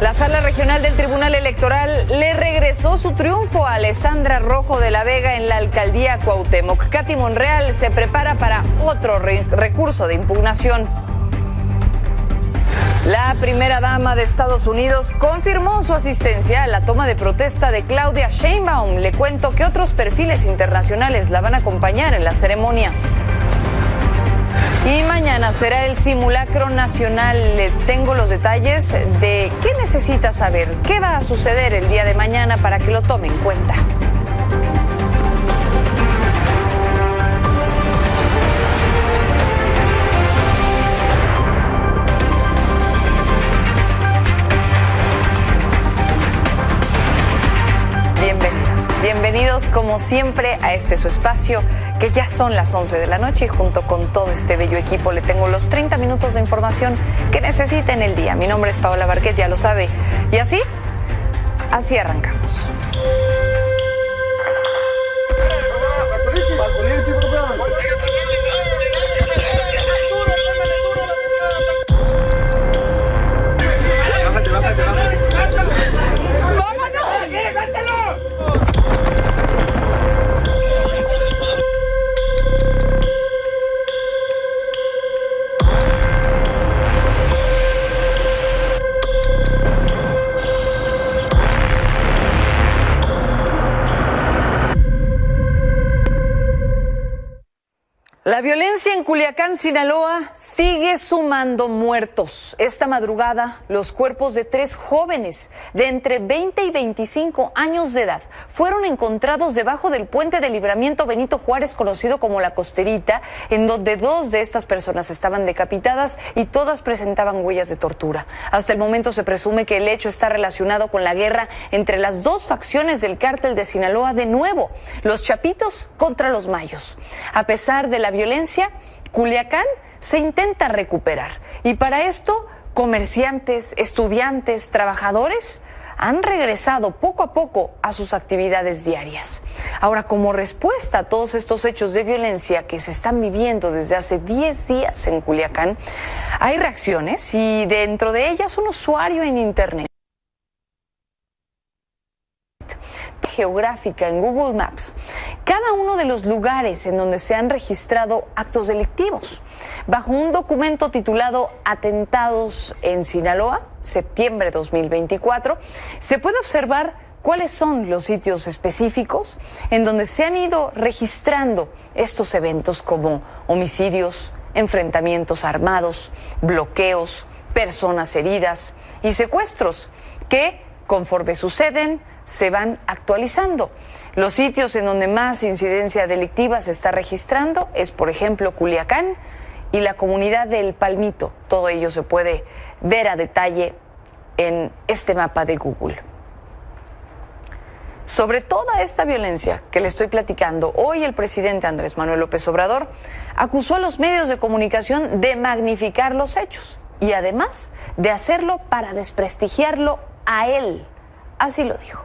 La Sala Regional del Tribunal Electoral le regresó su triunfo a Alessandra Rojo de la Vega en la alcaldía Cuauhtémoc. Katy Monreal se prepara para otro recurso de impugnación. La primera dama de Estados Unidos confirmó su asistencia a la toma de protesta de Claudia Sheinbaum. Le cuento que otros perfiles internacionales la van a acompañar en la ceremonia. Y mañana será el simulacro nacional. Le tengo los detalles de qué necesita saber, qué va a suceder el día de mañana para que lo tome en cuenta. Bienvenidos como siempre a este su espacio, que ya son las 11 de la noche y junto con todo este bello equipo le tengo los 30 minutos de información que necesita en el día. Mi nombre es Paola Barquet, ya lo sabe. Y así arrancamos. La violencia en Culiacán, Sinaloa, sigue sumando muertos. Esta madrugada, los cuerpos de 3 jóvenes de entre 20 y 25 años de edad fueron encontrados debajo del puente de libramiento Benito Juárez, conocido como La Costerita, en donde 2 de estas personas estaban decapitadas y todas presentaban huellas de tortura. Hasta el momento se presume que el hecho está relacionado con la guerra entre las 2 facciones del cártel de Sinaloa, de nuevo, los Chapitos contra los Mayos. A pesar de la violencia, Culiacán se intenta recuperar y para esto comerciantes, estudiantes, trabajadores han regresado poco a poco a sus actividades diarias. Ahora, como respuesta a todos estos hechos de violencia que se están viviendo desde hace 10 días en Culiacán, hay reacciones y dentro de ellas un usuario en internet geográfica en Google Maps cada uno de los lugares en donde se han registrado actos delictivos. Bajo un documento titulado Atentados en Sinaloa, septiembre 2024, se puede observar cuáles son los sitios específicos en donde se han ido registrando estos eventos como homicidios, enfrentamientos armados, bloqueos, personas heridas y secuestros que, conforme suceden, se van actualizando. Los sitios en donde más incidencia delictiva se está registrando es, por ejemplo, Culiacán y la comunidad de El Palmito. Todo ello se puede ver a detalle en este mapa de Google. Sobre toda esta violencia que le estoy platicando, hoy el presidente Andrés Manuel López Obrador acusó a los medios de comunicación de magnificar los hechos y además de hacerlo para desprestigiarlo a él. Así lo dijo.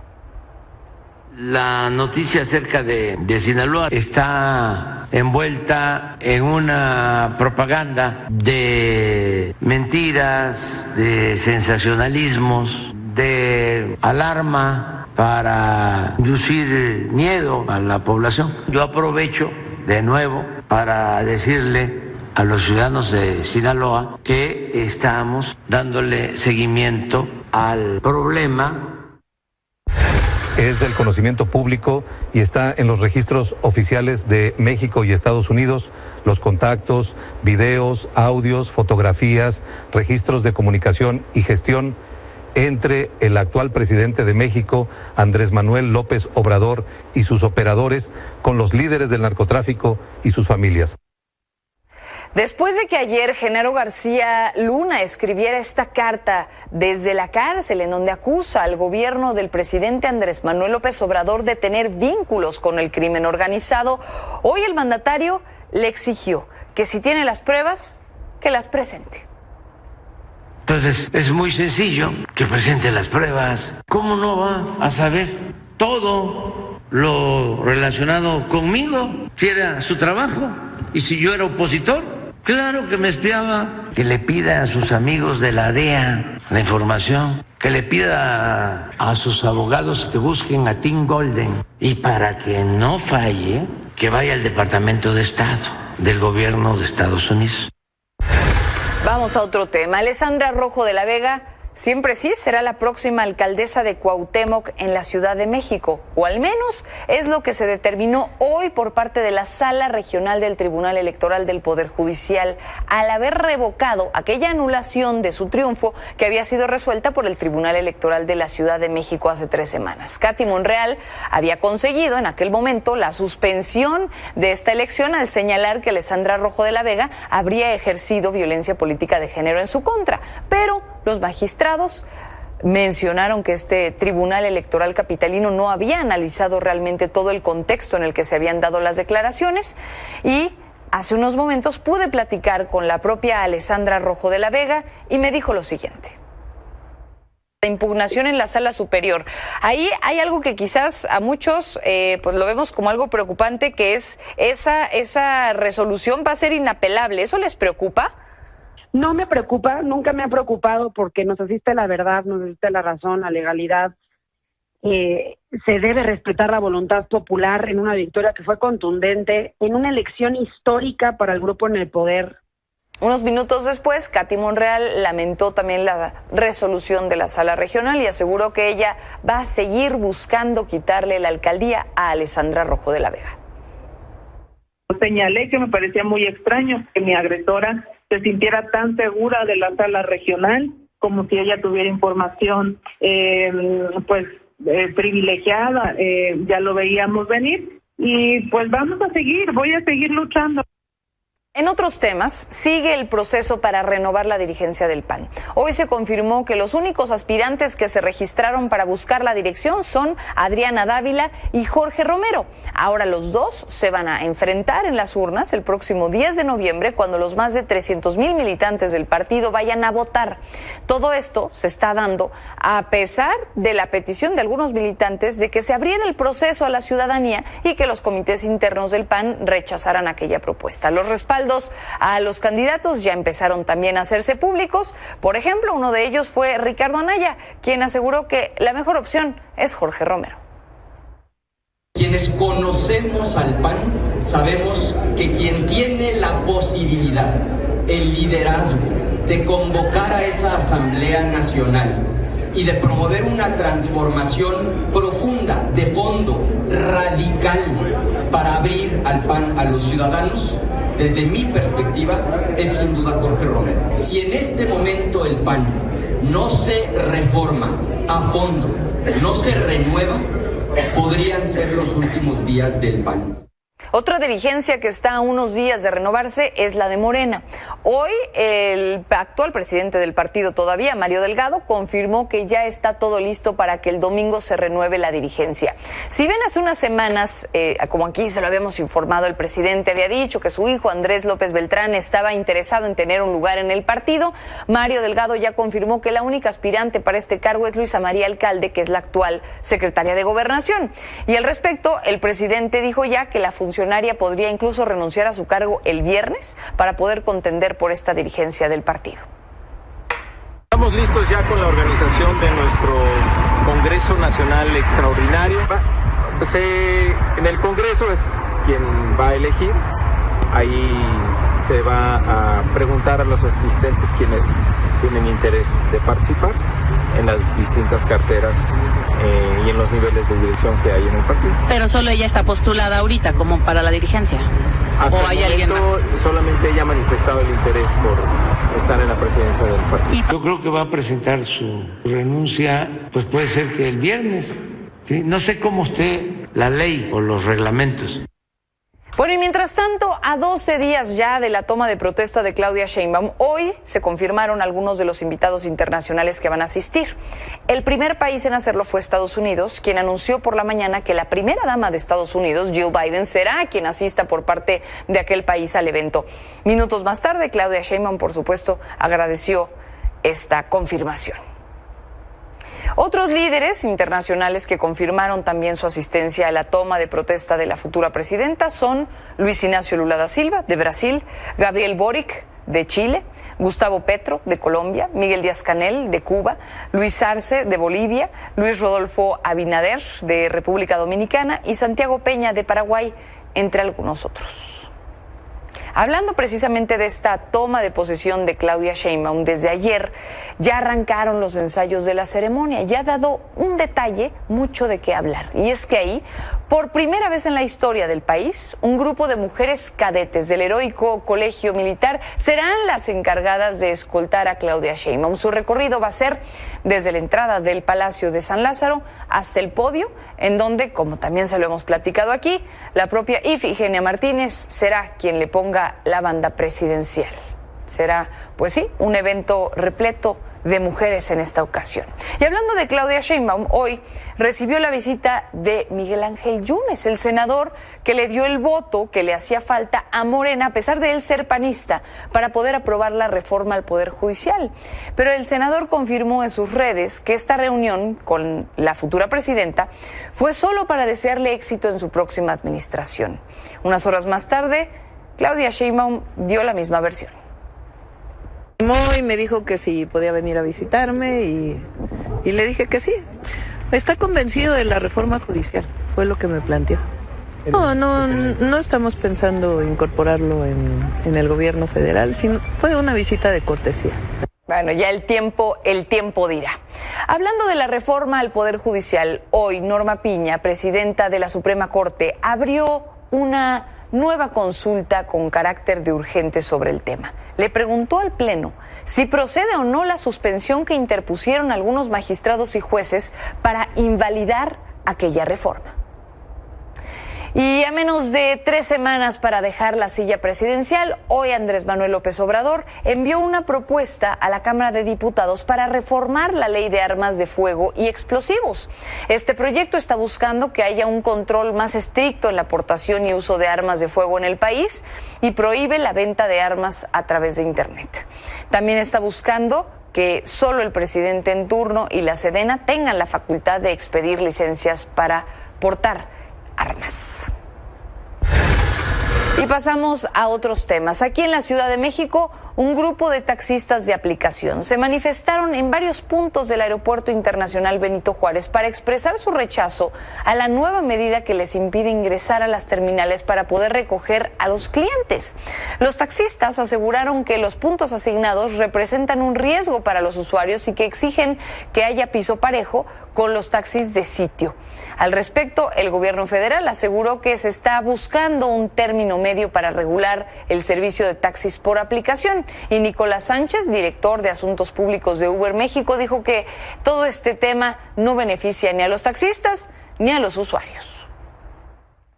La noticia acerca de Sinaloa está envuelta en una propaganda de mentiras, de sensacionalismos, de alarma para inducir miedo a la población. Yo aprovecho de nuevo para decirle a los ciudadanos de Sinaloa que estamos dándole seguimiento al problema. Es del conocimiento público y está en los registros oficiales de México y Estados Unidos, los contactos, videos, audios, fotografías, registros de comunicación y gestión entre el actual presidente de México, Andrés Manuel López Obrador, y sus operadores con los líderes del narcotráfico y sus familias. Después de que ayer Genaro García Luna escribiera esta carta desde la cárcel en donde acusa al gobierno del presidente Andrés Manuel López Obrador de tener vínculos con el crimen organizado, hoy el mandatario le exigió que si tiene las pruebas, que las presente. Entonces es muy sencillo que presente las pruebas. ¿Cómo no va a saber todo lo relacionado conmigo si era su trabajo y si yo era opositor? Claro que me espiaba. Que le pida a sus amigos de la DEA, la información, que le pida a sus abogados que busquen a Tim Golden y para que no falle, que vaya al Departamento de Estado del Gobierno de Estados Unidos. Vamos a otro tema. Alessandra Rojo de la Vega siempre sí será la próxima alcaldesa de Cuauhtémoc en la Ciudad de México, o al menos es lo que se determinó hoy por parte de la Sala Regional del Tribunal Electoral del Poder Judicial, al haber revocado aquella anulación de su triunfo que había sido resuelta por el Tribunal Electoral de la Ciudad de México hace 3 semanas. Katy Monreal había conseguido en aquel momento la suspensión de esta elección al señalar que Alessandra Rojo de la Vega habría ejercido violencia política de género en su contra, pero los magistrados mencionaron que este Tribunal Electoral capitalino no había analizado realmente todo el contexto en el que se habían dado las declaraciones y hace unos momentos pude platicar con la propia Alessandra Rojo de la Vega y me dijo lo siguiente. La impugnación en la Sala Superior. Ahí hay algo que quizás a muchos pues lo vemos como algo preocupante, que es esa resolución va a ser inapelable. ¿Eso les preocupa? No me preocupa, nunca me ha preocupado porque nos asiste la verdad, nos asiste la razón, la legalidad. Se debe respetar la voluntad popular en una victoria que fue contundente, en una elección histórica para el grupo en el poder. Unos minutos después, Katy Monreal lamentó también la resolución de la Sala Regional y aseguró que ella va a seguir buscando quitarle la alcaldía a Alessandra Rojo de la Vega. Señalé que me parecía muy extraño que mi agresora se sintiera tan segura de la Sala Regional como si ella tuviera información privilegiada. Ya lo veíamos venir y pues vamos a seguir, voy a seguir luchando. En otros temas, sigue el proceso para renovar la dirigencia del PAN. Hoy se confirmó que los únicos aspirantes que se registraron para buscar la dirección son Adriana Dávila y Jorge Romero. Ahora los dos se van a enfrentar en las urnas el próximo 10 de noviembre, cuando los más de 300,000 militantes del partido vayan a votar. Todo esto se está dando a pesar de la petición de algunos militantes de que se abriera el proceso a la ciudadanía y que los comités internos del PAN rechazaran aquella propuesta. Los respaldos a los candidatos ya empezaron también a hacerse públicos. Por ejemplo, uno de ellos fue Ricardo Anaya, quien aseguró que la mejor opción es Jorge Romero. Quienes conocemos al PAN sabemos que quien tiene la posibilidad, el liderazgo de convocar a esa Asamblea Nacional y de promover una transformación profunda, de fondo, radical, para abrir al PAN a los ciudadanos, desde mi perspectiva, es sin duda Jorge Romero. Si en este momento el PAN no se reforma a fondo, no se renueva, podrían ser los últimos días del PAN. Otra dirigencia que está a unos días de renovarse es la de Morena. Hoy el actual presidente del partido todavía, Mario Delgado, confirmó que ya está todo listo para que el domingo se renueve la dirigencia. Si bien hace unas semanas, como aquí se lo habíamos informado, el presidente había dicho que su hijo Andrés López Beltrán estaba interesado en tener un lugar en el partido, Mario Delgado ya confirmó que la única aspirante para este cargo es Luisa María Alcalde, que es la actual secretaria de Gobernación. Y al respecto, el presidente dijo ya que la funcionaria podría incluso renunciar a su cargo el viernes para poder contender por esta dirigencia del partido. Estamos listos ya con la organización de nuestro Congreso Nacional Extraordinario. En el Congreso es quien va a elegir. Ahí se va a preguntar a los asistentes quienes tienen interés de participar en las distintas carteras y en los niveles de dirección que hay en el partido. Pero solo ella está postulada ahorita como para la dirigencia. Hasta ¿O hay alguien más? Solamente ella ha manifestado el interés por estar en la presidencia del partido. Yo creo que va a presentar su renuncia, pues puede ser que el viernes, ¿sí? No sé cómo esté la ley o los reglamentos. Bueno, y mientras tanto, a 12 días ya de la toma de protesta de Claudia Sheinbaum, hoy se confirmaron algunos de los invitados internacionales que van a asistir. El primer país en hacerlo fue Estados Unidos, quien anunció por la mañana que la primera dama de Estados Unidos, Jill Biden, será quien asista por parte de aquel país al evento. Minutos más tarde, Claudia Sheinbaum, por supuesto, agradeció esta confirmación. Otros líderes internacionales que confirmaron también su asistencia a la toma de protesta de la futura presidenta son Luis Inácio Lula da Silva, de Brasil, Gabriel Boric, de Chile, Gustavo Petro, de Colombia, Miguel Díaz-Canel, de Cuba, Luis Arce, de Bolivia, Luis Rodolfo Abinader, de República Dominicana, y Santiago Peña, de Paraguay, entre algunos otros. Hablando precisamente de esta toma de posesión de Claudia Sheinbaum, desde ayer ya arrancaron los ensayos de la ceremonia y ha dado un detalle mucho de qué hablar. Y es que ahí, por primera vez en la historia del país, un grupo de mujeres cadetes del heroico colegio militar serán las encargadas de escoltar a Claudia Sheinbaum. Su recorrido va a ser desde la entrada del Palacio de San Lázaro hasta el podio, en donde, como también se lo hemos platicado aquí, la propia Ifigenia Martínez será quien le ponga la banda presidencial. Será, pues sí, un evento repleto de mujeres en esta ocasión. Y hablando de Claudia Sheinbaum, hoy recibió la visita de Miguel Ángel Yunes, el senador que le dio el voto que le hacía falta a Morena, a pesar de él ser panista, para poder aprobar la reforma al Poder Judicial. Pero el senador confirmó en sus redes que esta reunión con la futura presidenta fue solo para desearle éxito en su próxima administración. Unas horas más tarde, Claudia Sheinbaum dio la misma versión. Y me dijo que si podía venir a visitarme y le dije que sí. Está convencido de la reforma judicial, fue lo que me planteó. No estamos pensando incorporarlo en el gobierno federal, sino fue una visita de cortesía. Bueno, ya el tiempo dirá. Hablando de la reforma al Poder Judicial, hoy Norma Piña, presidenta de la Suprema Corte, abrió una nueva consulta con carácter de urgente sobre el tema. Le preguntó al Pleno si procede o no la suspensión que interpusieron algunos magistrados y jueces para invalidar aquella reforma. Y a menos de 3 semanas para dejar la silla presidencial, hoy Andrés Manuel López Obrador envió una propuesta a la Cámara de Diputados para reformar la ley de armas de fuego y explosivos. Este proyecto está buscando que haya un control más estricto en la aportación y uso de armas de fuego en el país y prohíbe la venta de armas a través de Internet. También está buscando que solo el presidente en turno y la Sedena tengan la facultad de expedir licencias para portar armas. Y pasamos a otros temas. Aquí en la Ciudad de México, un grupo de taxistas de aplicación se manifestaron en varios puntos del Aeropuerto Internacional Benito Juárez para expresar su rechazo a la nueva medida que les impide ingresar a las terminales para poder recoger a los clientes. Los taxistas aseguraron que los puntos asignados representan un riesgo para los usuarios y que exigen que haya piso parejo con los taxis de sitio. Al respecto, el gobierno federal aseguró que se está buscando un término medio para regular el servicio de taxis por aplicación. Y Nicolás Sánchez, director de Asuntos Públicos de Uber México, dijo que todo este tema no beneficia ni a los taxistas ni a los usuarios.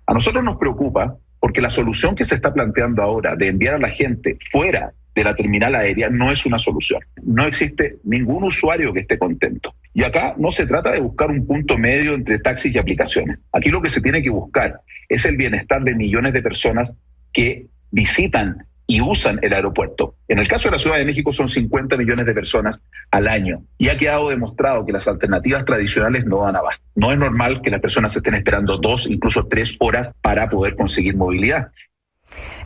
A nosotros nos preocupa porque la solución que se está planteando ahora de enviar a la gente fuera de la terminal aérea no es una solución. No existe ningún usuario que esté contento. Y acá no se trata de buscar un punto medio entre taxis y aplicaciones. Aquí lo que se tiene que buscar es el bienestar de millones de personas que visitan y usan el aeropuerto. En el caso de la Ciudad de México son 50 millones de personas al año. Y ha quedado demostrado que las alternativas tradicionales no dan abasto. No es normal que las personas estén esperando 2, incluso 3 horas para poder conseguir movilidad.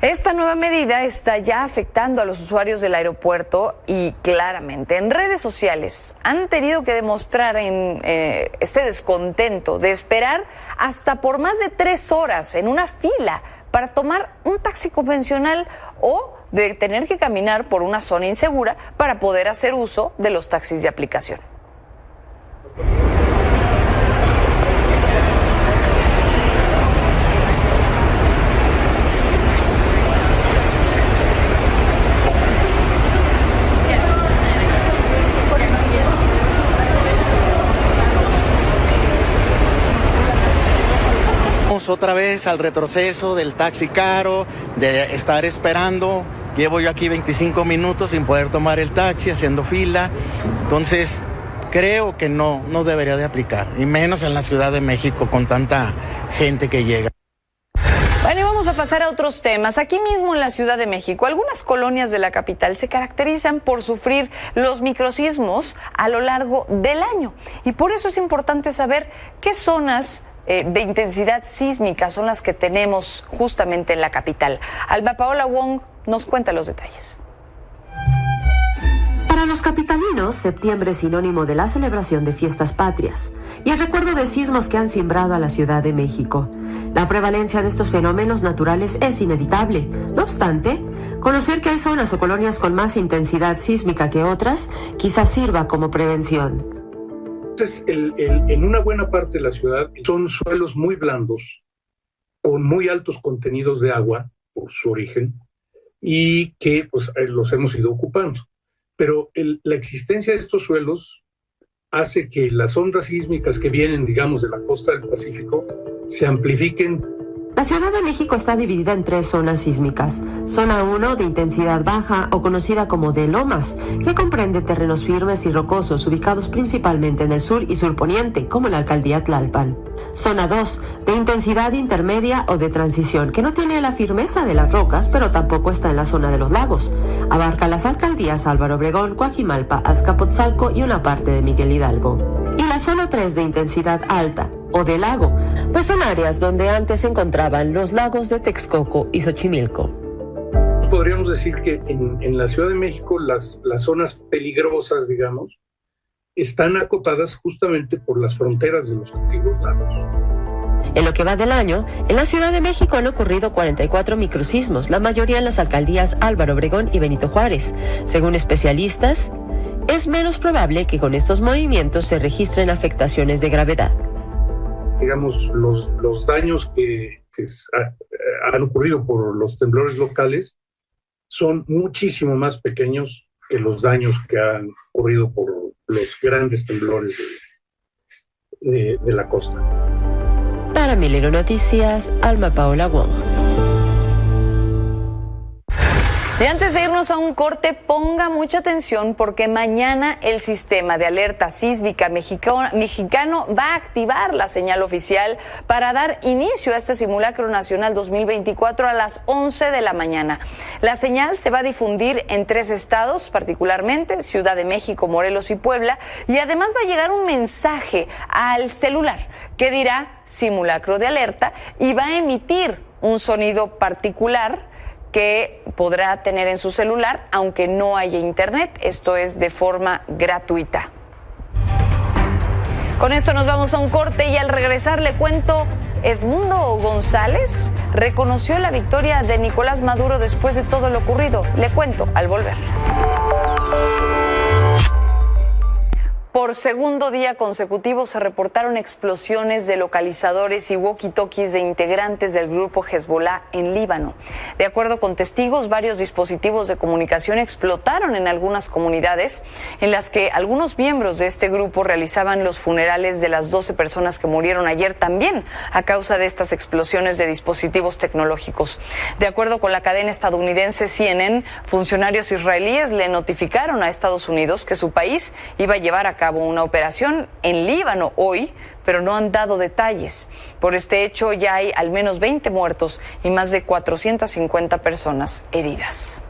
Esta nueva medida está ya afectando a los usuarios del aeropuerto y claramente en redes sociales han tenido que demostrar este descontento de esperar hasta por más de 3 horas en una fila para tomar un taxi convencional o de tener que caminar por una zona insegura para poder hacer uso de los taxis de aplicación. Otra vez al retroceso del taxi caro, de estar esperando. Llevo yo aquí 25 minutos sin poder tomar el taxi, haciendo fila. Entonces, creo que no debería de aplicar, y menos en la Ciudad de México con tanta gente que llega. Bueno, y vamos a pasar a otros temas. Aquí mismo en la Ciudad de México, algunas colonias de la capital se caracterizan por sufrir los microsismos a lo largo del año. Y por eso es importante saber qué zonas de intensidad sísmica son las que tenemos justamente en la capital. Alma Paola Wong nos cuenta los detalles. los capitalinos, septiembre es sinónimo de la celebración de fiestas patrias y el recuerdo de sismos que han cimbrado a la Ciudad de México. La prevalencia de estos fenómenos naturales es inevitable. No obstante, conocer que hay zonas o colonias con más intensidad sísmica que otras quizás sirva como prevención. Entonces, en una buena parte de la ciudad son suelos muy blandos, con muy altos contenidos de agua, por su origen, y que pues, los hemos ido ocupando. Pero la existencia de estos suelos hace que las ondas sísmicas que vienen, digamos, de la costa del Pacífico se amplifiquen. La Ciudad de México está dividida en 3 zonas sísmicas. Zona 1 de intensidad baja o conocida como de lomas, que comprende terrenos firmes y rocosos ubicados principalmente en el sur y surponiente, como la alcaldía Tlalpan. Zona 2 de intensidad intermedia o de transición, que no tiene la firmeza de las rocas, pero tampoco está en la zona de los lagos. Abarca las alcaldías Álvaro Obregón, Coajimalpa, Azcapotzalco y una parte de Miguel Hidalgo. Y la zona 3 de intensidad alta o de lago, pues son áreas donde antes se encontraban los lagos de Texcoco y Xochimilco. Podríamos decir que en la Ciudad de México las zonas peligrosas, digamos, están acotadas justamente por las fronteras de los antiguos lagos. En lo que va del año, en la Ciudad de México han ocurrido 44 microsismos, la mayoría en las alcaldías Álvaro Obregón y Benito Juárez. Según especialistas, es menos probable que con estos movimientos se registren afectaciones de gravedad. Digamos, los daños que han ocurrido por los temblores locales son muchísimo más pequeños que los daños que han ocurrido por los grandes temblores de la costa. Para Milenio Noticias, Alma Paola Wong. Y antes de irnos a un corte, ponga mucha atención porque mañana el sistema de alerta sísmica mexicano va a activar la señal oficial para dar inicio a este simulacro nacional 2024 a las 11 de la mañana. La señal se va a difundir en 3 estados, particularmente Ciudad de México, Morelos y Puebla, y además va a llegar un mensaje al celular que dirá simulacro de alerta y va a emitir un sonido particular que podrá tener en su celular, aunque no haya internet. Esto es de forma gratuita. Con esto nos vamos a un corte y al regresar le cuento, Edmundo González reconoció la victoria de Nicolás Maduro después de todo lo ocurrido. Le cuento al volver. Por segundo día consecutivo se reportaron explosiones de localizadores y walkie-talkies de integrantes del grupo Hezbollah en Líbano. De acuerdo con testigos, varios dispositivos de comunicación explotaron en algunas comunidades en las que algunos miembros de este grupo realizaban los funerales de las 12 personas que murieron ayer también a causa de estas explosiones de dispositivos tecnológicos. De acuerdo con la cadena estadounidense CNN, funcionarios israelíes le notificaron a Estados Unidos que su país iba a llevar a cabo una operación en Líbano hoy, pero no han dado detalles. Por este hecho ya hay al menos 20 muertos y más de 450 personas heridas.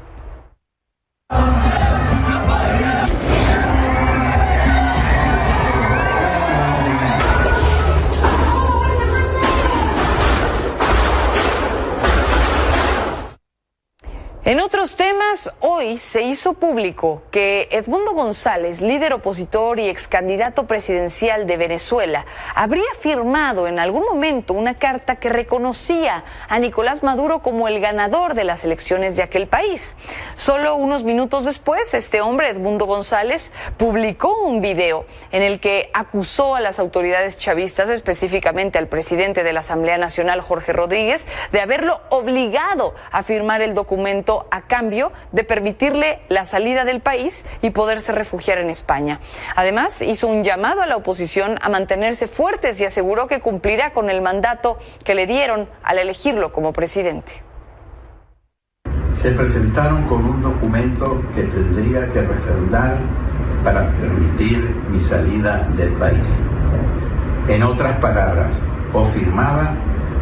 En otros temas, hoy se hizo público que Edmundo González, líder opositor y ex candidato presidencial de Venezuela, habría firmado en algún momento una carta que reconocía a Nicolás Maduro como el ganador de las elecciones de aquel país. Solo unos minutos después, este hombre, Edmundo González, publicó un video en el que acusó a las autoridades chavistas, específicamente al presidente de la Asamblea Nacional, Jorge Rodríguez, de haberlo obligado a firmar el documento a cambio de permitirle la salida del país y poderse refugiar en España. Además, hizo un llamado a la oposición a mantenerse fuertes y aseguró que cumplirá con el mandato que le dieron al elegirlo como presidente. Se presentaron con un documento que tendría que refrendar para permitir mi salida del país. En otras palabras, o firmaba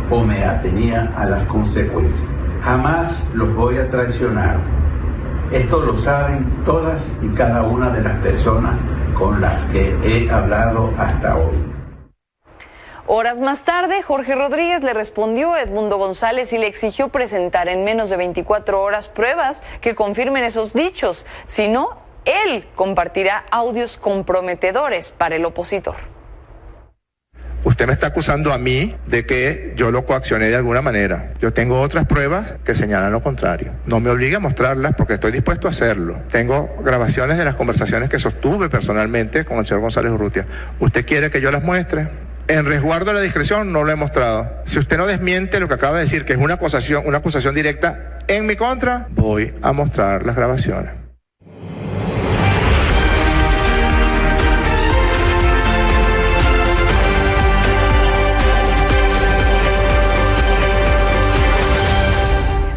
o me atenía a las consecuencias. Jamás los voy a traicionar. Esto lo saben todas y cada una de las personas con las que he hablado hasta hoy. Horas más tarde, Jorge Rodríguez le respondió a Edmundo González y le exigió presentar en menos de 24 horas pruebas que confirmen esos dichos. Si no, Él compartirá audios comprometedores para el opositor. Usted me está acusando a mí de que yo lo coaccioné de alguna manera. Yo tengo otras pruebas que señalan lo contrario. No me obligue a mostrarlas porque estoy dispuesto a hacerlo. Tengo grabaciones de las conversaciones que sostuve personalmente con el señor González Urrutia. ¿Usted quiere que yo las muestre? En resguardo de la discreción no lo he mostrado. Si usted no desmiente lo que acaba de decir, que es una acusación directa en mi contra, voy a mostrar las grabaciones.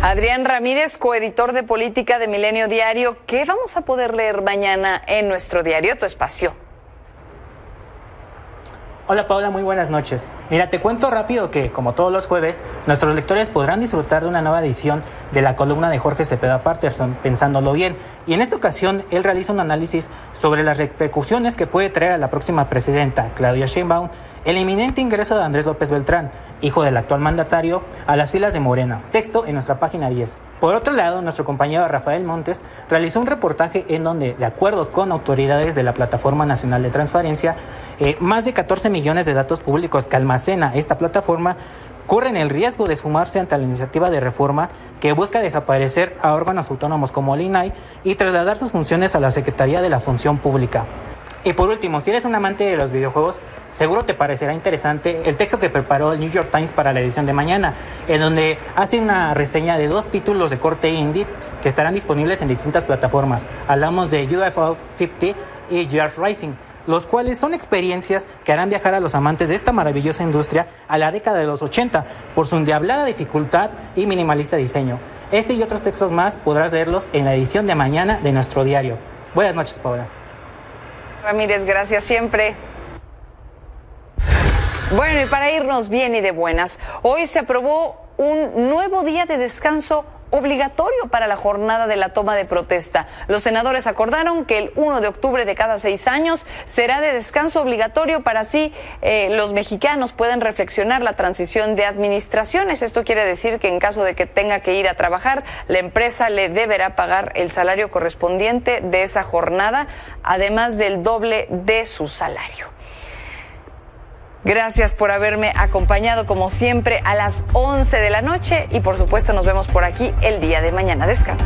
Adrián Ramírez, coeditor de política de Milenio Diario, ¿qué vamos a poder leer mañana en nuestro diario, tu espacio? Hola Paula, muy buenas noches. Mira, te cuento rápido que, como todos los jueves, nuestros lectores podrán disfrutar de una nueva edición de la columna de Jorge Cepeda Patterson, Pensándolo Bien. Y en esta ocasión, él realiza un análisis sobre las repercusiones que puede traer a la próxima presidenta, Claudia Sheinbaum, el inminente ingreso de Andrés López Beltrán, hijo del actual mandatario, a las filas de Morena. Texto en nuestra página 10. Por otro lado, nuestro compañero Rafael Montes realizó un reportaje en donde, de acuerdo con autoridades de la Plataforma Nacional de Transparencia, más de 14 millones de datos públicos que almacena esta plataforma corren el riesgo de esfumarse ante la iniciativa de reforma que busca desaparecer a órganos autónomos como el INAI y trasladar sus funciones a la Secretaría de la Función Pública. Y por último, si eres un amante de los videojuegos, seguro te parecerá interesante el texto que preparó el New York Times para la edición de mañana, en donde hace una reseña de 2 títulos de corte indie que estarán disponibles en distintas plataformas. Hablamos de UFO 50 y Gears Rising, los cuales son experiencias que harán viajar a los amantes de esta maravillosa industria a la década de los 80 por su endiablada dificultad y minimalista diseño. Este y otros textos más podrás leerlos en la edición de mañana de nuestro diario. Buenas noches, Paula. Ramírez, gracias siempre. Bueno, y para irnos bien y de buenas, hoy se aprobó un nuevo día de descanso obligatorio para la jornada de la toma de protesta. Los senadores acordaron que el 1 de octubre de cada 6 años será de descanso obligatorio para así los mexicanos puedan reflexionar la transición de administraciones. Esto quiere decir que en caso de que tenga que ir a trabajar, la empresa le deberá pagar el salario correspondiente de esa jornada, además del doble de su salario. Gracias por haberme acompañado como siempre a las 11 de la noche y por supuesto nos vemos por aquí el día de mañana. Descanse.